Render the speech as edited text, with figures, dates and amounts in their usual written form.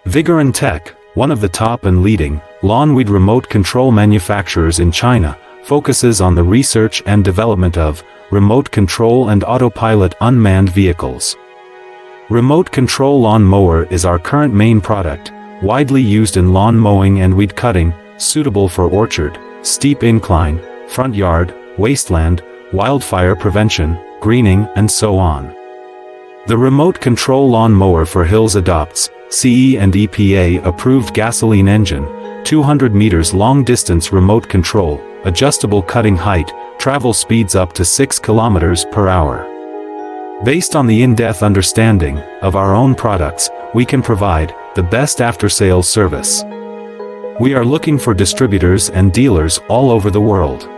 Vigorun Tech, one of the top and leading lawn weed remote control manufacturers in China, focuses on the research and development of remote control and autopilot unmanned vehicles. Remote control lawn mower is our current main product, widely used in lawn mowing and weed cutting, suitable for orchard, steep incline, front yard, wasteland, wildfire prevention, greening, and so on. The remote control lawn mower for hills adopts CE and EPA approved gasoline engine, 200 meters long distance remote control, adjustable cutting height, travel speeds up to 6 kilometers per hour. Based on the in-depth understanding of our own products, we can provide the best after-sales service. We are looking for distributors and dealers all over the world.